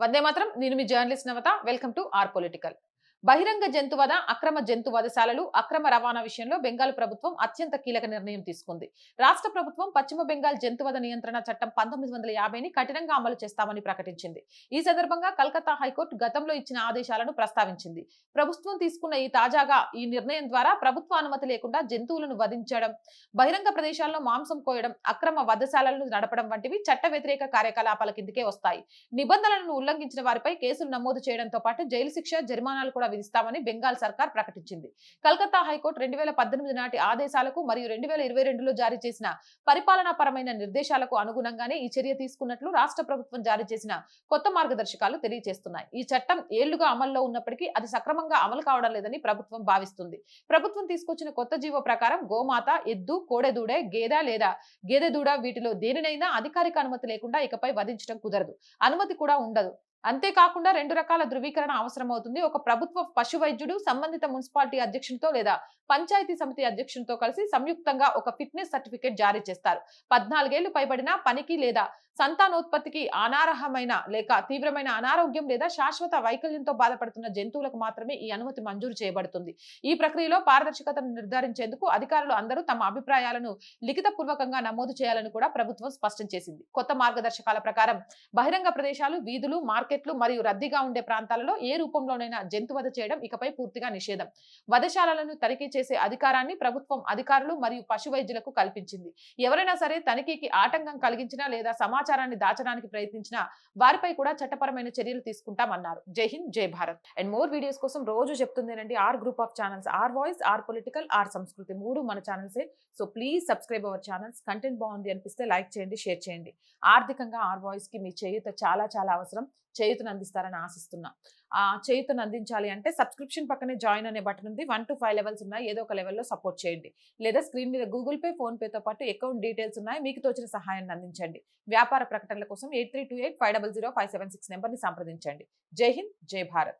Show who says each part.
Speaker 1: వందే మాత్రం. నేను మీ journalist Navatha. Welcome to R political. బహిరంగ జంతువధ, అక్రమ జంతు వధశాలలు, అక్రమ రవాణా విషయంలో బెంగాల్ ప్రభుత్వం అత్యంత కీలక నిర్ణయం తీసుకుంది. రాష్ట్ర ప్రభుత్వం పశ్చిమ బెంగాల్ జంతువధ నియంత్రణ చట్టం 1950ని కఠినంగా అమలు చేస్తామని ప్రకటించింది. ఈ సందర్భంగా కలకత్తా హైకోర్టు గతంలో ఇచ్చిన ఆదేశాలను ప్రస్తావించింది. ప్రభుత్వం తీసుకున్న ఈ నిర్ణయం ద్వారా ప్రభుత్వ అనుమతి లేకుండా జంతువులను వధించడం, బహిరంగ ప్రదేశాల్లో మాంసం కోయడం, అక్రమ వధశాలలను నడపడం వంటివి చట్ట వ్యతిరేక కార్యకలాపాల కిందకే వస్తాయి. నిబంధనలను ఉల్లంఘించిన వారిపై కేసులు నమోదు చేయడంతో పాటు జైలు శిక్ష, జరిమానాలు కూడా విధిస్తామని బెంగాల్ సర్కార్ ప్రకటించింది. కలకత్తా హైకోర్టు 2018 నాటి ఆదేశాలకు మరియు 2022లో జారీ చేసిన పరిపాలనాపరమైన నిర్దేశాలకు అనుగుణంగానే ఈ చర్య తీసుకున్నట్లు రాష్ట్ర ప్రభుత్వం జారీ చేసిన కొత్త మార్గదర్శకాలు తెలియజేస్తున్నాయి. ఈ చట్టం ఏళ్లుగా అమల్లో ఉన్నప్పటికీ అది సక్రమంగా అమలు కావడం లేదని ప్రభుత్వం భావిస్తుంది. ప్రభుత్వం తీసుకొచ్చిన కొత్త జీవో ప్రకారం గోమాత, ఎద్దు, కోడెదూడే, గేదె లేదా గేదె దూడ వీటిలో దేనినైనా అధికారిక అనుమతి లేకుండా ఇకపై వధించడం కుదరదు. అనుమతి కూడా ఉండదు. అంతేకాకుండా 2 రకాల ధృవీకరణ అవసరమవుతుంది. ఒక ప్రభుత్వ పశు వైద్యుడు సంబంధిత మున్సిపాలిటీ అధ్యక్షునితో లేదా పంచాయతీ సమితి అధ్యక్షునితో కలిసి సంయుక్తంగా ఒక ఫిట్నెస్ సర్టిఫికేట్ జారీ చేస్తారు. 14 ఏళ్లు పైబడిన పనికి లేదా సంతానోత్పత్తికి అనార్హమైన లేక తీవ్రమైన అనారోగ్యం లేదా శాశ్వత వైకల్యంతో బాధపడుతున్న జంతువులకు మాత్రమే ఈ అనుమతి మంజూరు చేయబడుతుంది. ఈ ప్రక్రియలో పారదర్శకతను నిర్ధారించేందుకు అధికారులు అందరూ తమ అభిప్రాయాలను లిఖితపూర్వకంగా నమోదు చేయాలని కూడా ప్రభుత్వం స్పష్టం చేసింది. కొత్త మార్గదర్శకాల ప్రకారం బహిరంగ ప్రదేశాలు, వీధులు, మార్కెట్లు మరియు రద్దీగా ఉండే ప్రాంతాలలో ఏ రూపంలోనైనా జంతువధ చేయడం ఇకపై పూర్తిగా నిషేధం. వధశాలలను తనిఖీ చేసే అధికారాన్ని ప్రభుత్వం అధికారులు మరియు పశు వైద్యులకు కల్పించింది. ఎవరైనా సరే తనిఖీకి ఆటంకం కలిగించినా లేదా సమాచారాన్ని దాచడానికి ప్రయత్నించినా వారిపై కూడా చట్టపరమైన చర్యలు తీసుకుంటామన్నారు. జై హింద్, జై భారత్. అండ్ మోర్ వీడియోస్ కోసం రోజు చెప్తుందేనండి R group of channels, R voice, R political, R Sanskriti, 3 మన ఛానల్సే. So please subscribe our channels. Content బాగుంది అనిపిస్తే లైక్ చేయండి, షేర్ చేయండి. ఆర్థికంగా ఆర్ వాయిస్ కి మీ చేయూత చాలా చాలా అవసరం. చేయూతను అందిస్తారని ఆశిస్తున్నా. ఆ చేయూతను అందించాలి అంటే సబ్స్క్రిప్షన్ పక్కనే జాయిన్ అనే బటన్ ఉంది. 1 to 5 లెవెల్స్ ఉన్నాయి. ఏదో ఒక లెవెల్లో సపోర్ట్ చేయండి. లేదా స్క్రీన్ మీద గూగుల్ పే, ఫోన్ పేతో పాటు అకౌంట్ డీటెయిల్స్ ఉన్నాయి. మీకు తోచిన సహాయాన్ని అందించండి. వ్యాపార ప్రకటనల కోసం 8328500576 నెంబర్ని సంప్రదించండి. జై హింద్, జై భారత్.